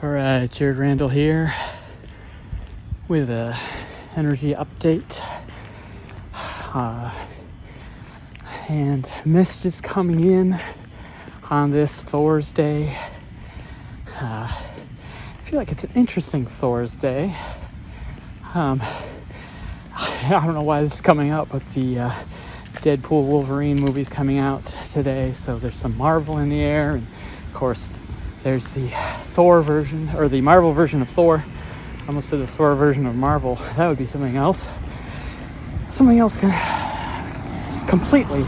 Alright, Jared Randall here with a energy update. And messages coming in on this Thor's Day. I feel like it's an interesting Thor's Day. I don't know why this is coming up, but the Deadpool Wolverine movie's coming out today, so there's some Marvel in the air, and of course there's the Thor version, or the Marvel version of Thor. I almost said the Thor version of Marvel. That would be something else. Something else completely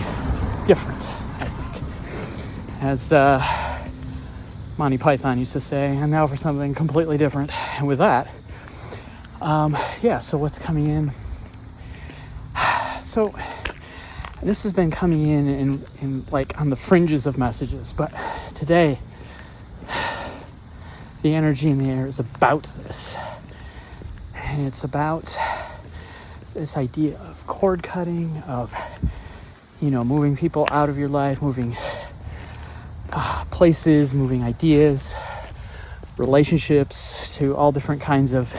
different, I think. As Monty Python used to say, and now for something completely different. And with that, so what's coming in? So this has been coming in like on the fringes of messages, but today the energy in the air is about this. And it's about this idea of cord cutting, of, moving people out of your life, moving places, moving ideas, relationships to all different kinds of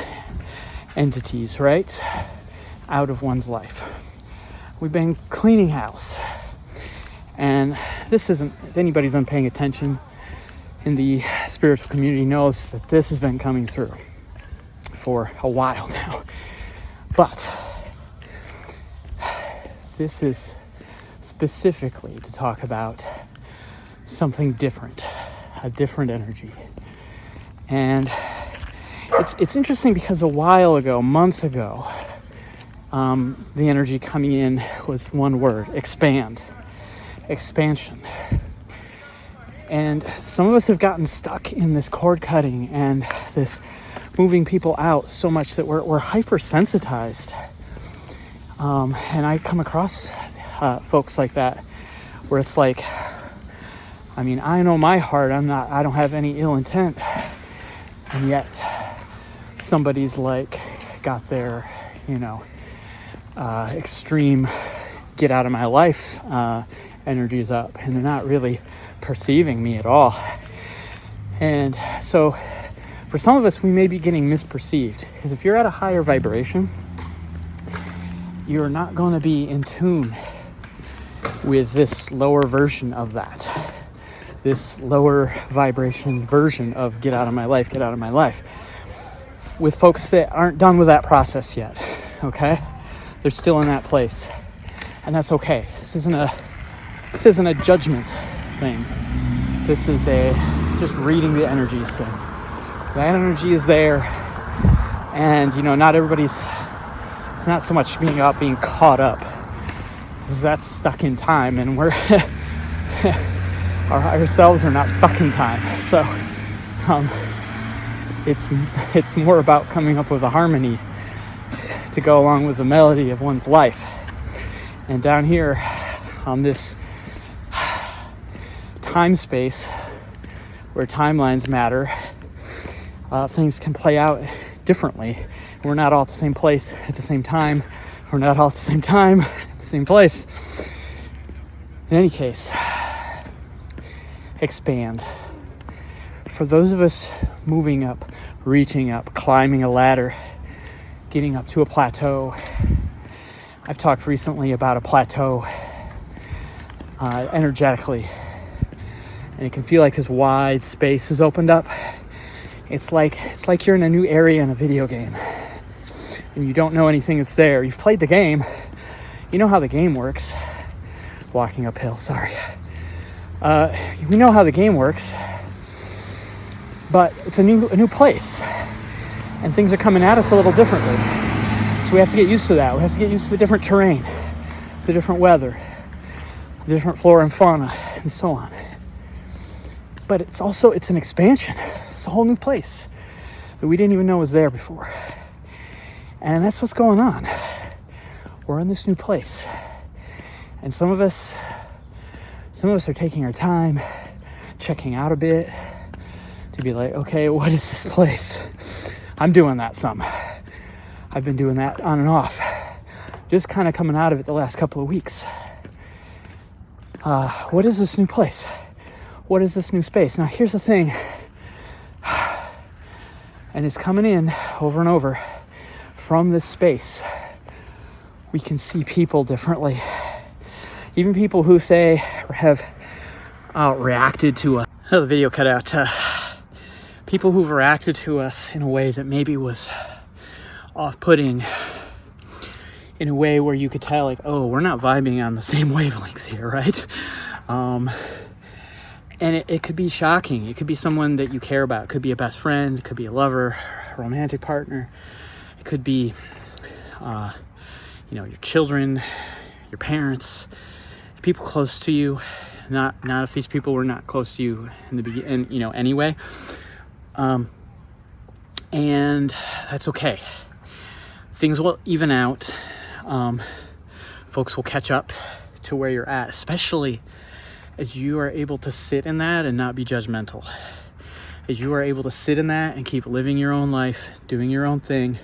entities, right? Out of one's life. We've been cleaning house. And this isn't, if anybody's been paying attention in the spiritual community knows that this has been coming through for a while now. But this is specifically to talk about something different, a different energy. And it's interesting because a while ago, months ago, the energy coming in was one word: expand, expansion. And some of us have gotten stuck in this cord cutting and this moving people out so much that we're hypersensitized. And I come across folks like that, where it's like, I know my heart, I don't have any ill intent. And yet somebody's like got their, extreme get out of my life energies up, and they're not really perceiving me at all. And so for some of us, we may be getting misperceived, because if you're at a higher vibration, you're not going to be in tune with this lower version of that, this lower vibration version of get out of my life, get out of my life, with folks that aren't done with that process yet. Okay, they're still in that place, and that's okay. This isn't a judgment thing. This is just reading the energies thing. That energy is there, and not everybody's. It's not so much being caught up, because that's stuck in time, and we're ourselves are not stuck in time. So it's more about coming up with a harmony to go along with the melody of one's life. And down here on this time space where timelines matter, things can play out differently. We're not all at the same place at the same time. We're not all at the same time at the same place. In any case, expand. For those of us moving up, reaching up, climbing a ladder, getting up to a plateau. I've talked recently about a plateau energetically, and it can feel like this wide space has opened up. It's like you're in a new area in a video game, and you don't know anything that's there. You've played the game, you know how the game works. Walking uphill, sorry. We know how the game works, but it's a new place, and things are coming at us a little differently. So we have to get used to that. We have to get used to the different terrain, the different weather, the different flora and fauna, and so on. But it's an expansion. It's a whole new place that we didn't even know was there before. And that's what's going on. We're in this new place. And some of us are taking our time, checking out a bit, to be like, okay, what is this place? I'm doing that some. I've been doing that on and off. Just kind of coming out of it the last couple of weeks. What is this new place? What is this new space? Now, here's the thing. And it's coming in over and over from this space. We can see people differently. Even people who say have reacted to us. Oh, the video cut out. People who've reacted to us in a way that maybe was off-putting, in a way where you could tell, like, oh, we're not vibing on the same wavelengths here, right? And it could be shocking. It could be someone that you care about. It could be a best friend. It could be a lover, a romantic partner. It could be, your children, your parents, people close to you. Not if these people were not close to you in the beginning, anyway. And that's okay. Things will even out. Folks will catch up to where you're at, especially as you are able to sit in that and not be judgmental. As you are able to sit in that and keep living your own life, doing your own thing,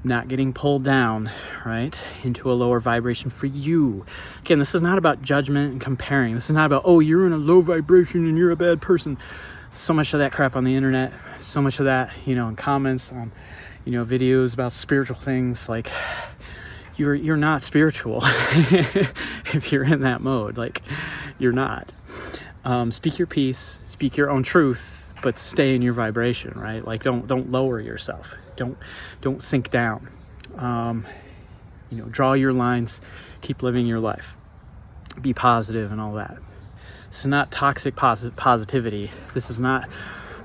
not getting pulled down, right, into a lower vibration for you. Again, this is not about judgment and comparing. This is not about, oh, you're in a low vibration and you're a bad person. So much of that crap on the internet, so much of that, in comments on, videos about spiritual things. Like, you're not spiritual if you're in that mode. Like, you're not. Speak your piece, speak your own truth, but stay in your vibration, right? Like, don't lower yourself. Don't sink down. Draw your lines, keep living your life. Be positive and all that. This is not toxic positivity. This is not,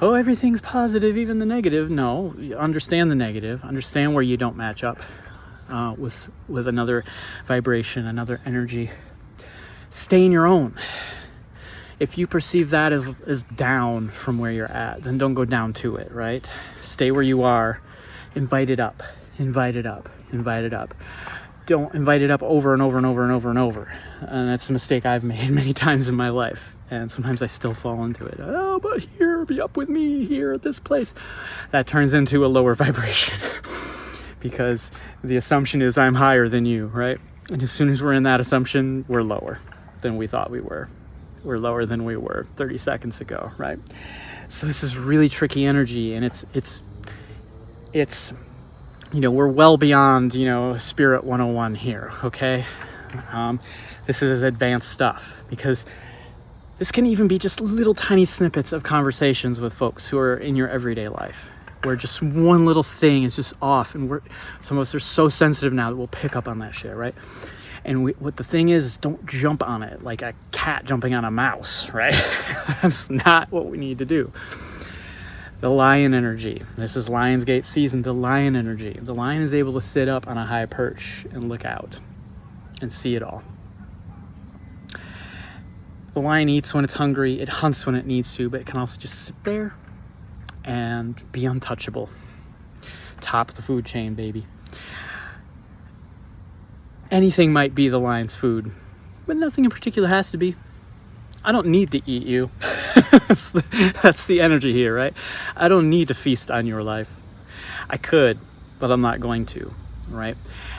oh, everything's positive, even the negative. No, understand the negative. Understand where you don't match up with another vibration, another energy. Stay in your own. If you perceive that as down from where you're at, then don't go down to it, right? Stay where you are. Invite it up. Invite it up. Invite it up. Don't invite it up over and over and over and over and over. And that's a mistake I've made many times in my life. And sometimes I still fall into it. Oh, but here, be up with me here at this place. That turns into a lower vibration because the assumption is I'm higher than you, right? And as soon as we're in that assumption, we're lower than we thought we were. We're lower than we were 30 seconds ago, right? So this is really tricky energy, and it's we're well beyond, Spirit 101 here, okay? This is advanced stuff, because this can even be just little tiny snippets of conversations with folks who are in your everyday life, where just one little thing is just off, and some of us are so sensitive now that we'll pick up on that shit, right? And what the thing is don't jump on it like a cat jumping on a mouse, right? That's not what we need to do. The lion energy. This is Lionsgate season, the lion energy. The lion is able to sit up on a high perch and look out and see it all. The lion eats when it's hungry. It hunts when it needs to, but it can also just sit there and be untouchable. Top of the food chain, baby. Anything might be the lion's food, but nothing in particular has to be. I don't need to eat you. That's the energy here, right? I don't need to feast on your life. I could, but I'm not going to, right?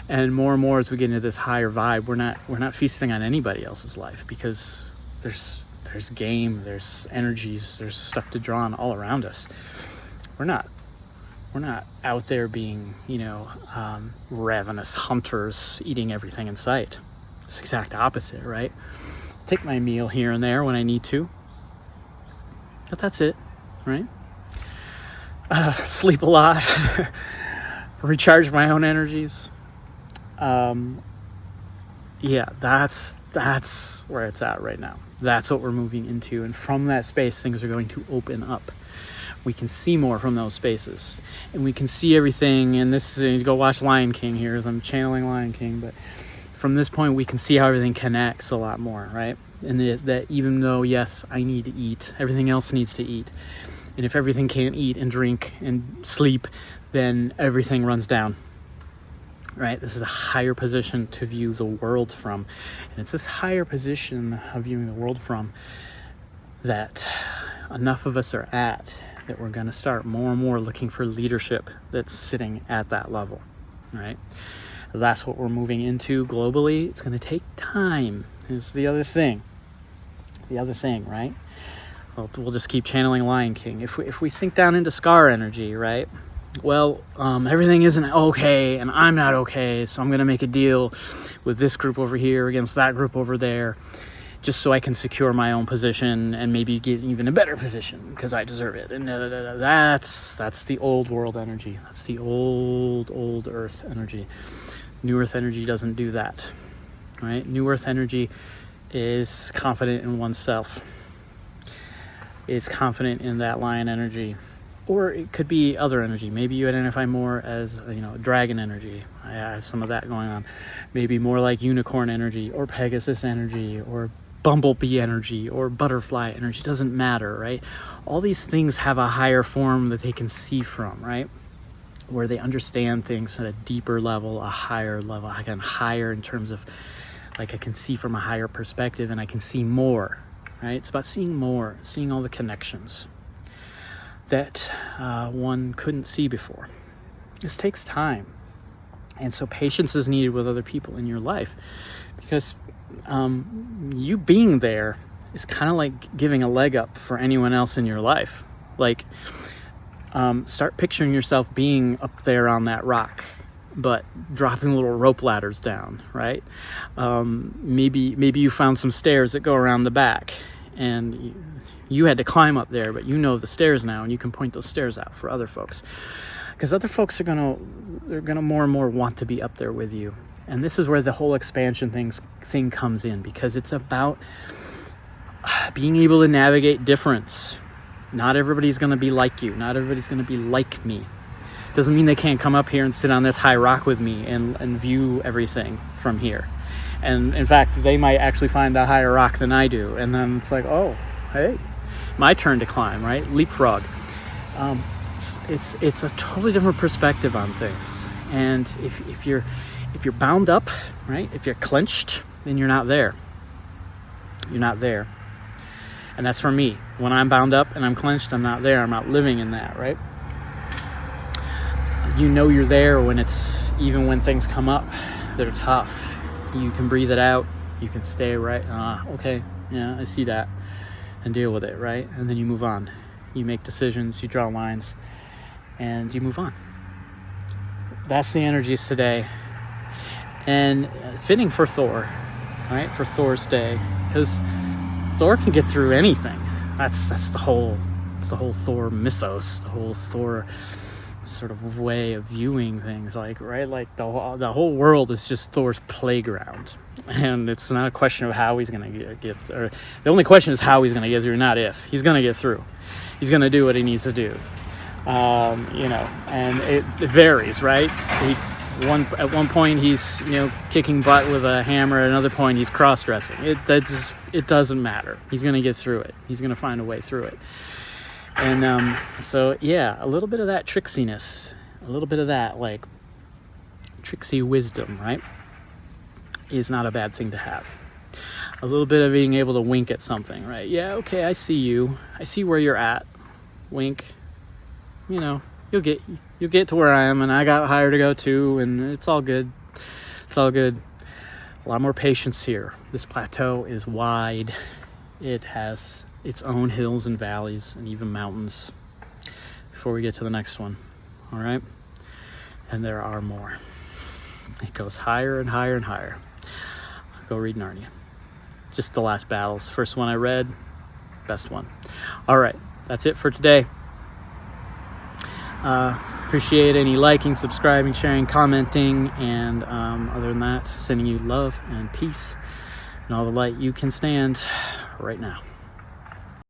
And more as we get into this higher vibe, we're not feasting on anybody else's life, because there's game, there's energies, there's stuff to draw on all around us. We're not out there being, ravenous hunters eating everything in sight. It's the exact opposite, right? Take my meal here and there when I need to, but that's it, right? Sleep a lot, recharge my own energies. That's where it's at right now. That's what we're moving into, and from that space, things are going to open up. We can see more from those spaces, and we can see everything. And this is, go watch Lion King here, as I'm channeling Lion King, but from this point, we can see how everything connects a lot more, right? And that even though, yes, I need to eat, everything else needs to eat. And if everything can't eat and drink and sleep, then everything runs down, right? This is a higher position to view the world from. And it's this higher position of viewing the world from that enough of us are at, that we're going to start more and more looking for leadership that's sitting at that level, right? That's what we're moving into globally. It's going to take time, is the other thing, right? we'll just keep channeling Lion King. If we sink down into Scar energy, right? Well, everything isn't okay, and I'm not okay, so I'm going to make a deal with this group over here against that group over there, just so I can secure my own position and maybe get even a better position because I deserve it. And that's the old world energy. That's the old Earth energy. New Earth energy doesn't do that, right? New Earth energy is confident in oneself, is confident in that lion energy. Or it could be other energy. Maybe you identify more as, dragon energy. I have some of that going on. Maybe more like unicorn energy or Pegasus energy or bumblebee energy or butterfly energy. Doesn't matter, right? All these things have a higher form that they can see from, right? Where they understand things at a deeper level, a higher level. Again, higher in terms of, like, I can see from a higher perspective and I can see more, right? It's about seeing more, seeing all the connections that one couldn't see before. This takes time. And so patience is needed with other people in your life, because you being there is kind of like giving a leg up for anyone else in your life. Like, start picturing yourself being up there on that rock, but dropping little rope ladders down, right? Maybe you found some stairs that go around the back, and you had to climb up there, but you know the stairs now, and you can point those stairs out for other folks, because other folks are gonna more and more want to be up there with you. And this is where the whole expansion thing comes in, because it's about being able to navigate difference. Not everybody's gonna be like you. Not everybody's gonna be like me. Doesn't mean they can't come up here and sit on this high rock with me and view everything from here. And in fact, they might actually find a higher rock than I do. And then it's like, oh, hey, my turn to climb, right? Leapfrog. It's a totally different perspective on things. And if you're bound up, right? If you're clenched, then you're not there. You're not there. And that's for me. When I'm bound up and I'm clenched, I'm not there. I'm not living in that, right? You know you're there even when things come up that are tough. You can breathe it out. You can stay right. Okay, yeah, I see that, and deal with it, right? And then you move on. You make decisions, you draw lines, and you move on. That's the energies today. And fitting for Thor, right? For Thor's day, because Thor can get through anything. That's the whole Thor mythos, the whole Thor sort of way of viewing things, like, right? Like the whole world is just Thor's playground, and it's not a question of how he's going to get or the only question is how he's going to get through, not if. He's going to get through. He's going to do what he needs to do. And it varies, right? At one point he's kicking butt with a hammer. At another point he's cross-dressing. It doesn't matter. He's going to get through it. He's going to find a way through it. And so yeah, a little bit of that tricksiness, a little bit of that like tricksy wisdom, right, is not a bad thing to have. A little bit of being able to wink at something, right? Yeah, okay, I see you. I see where you're at. Wink. You'll get to where I am, and I got higher to go too, and it's all good. It's all good. A lot more patience here. This plateau is wide. It has its own hills and valleys and even mountains before we get to the next one. All right? And there are more. It goes higher and higher and higher. Go read Narnia. Just the last battles. First one I read, best one. All right, that's it for today. Appreciate any liking, subscribing, sharing, commenting, and other than that, sending you love and peace and all the light you can stand right now.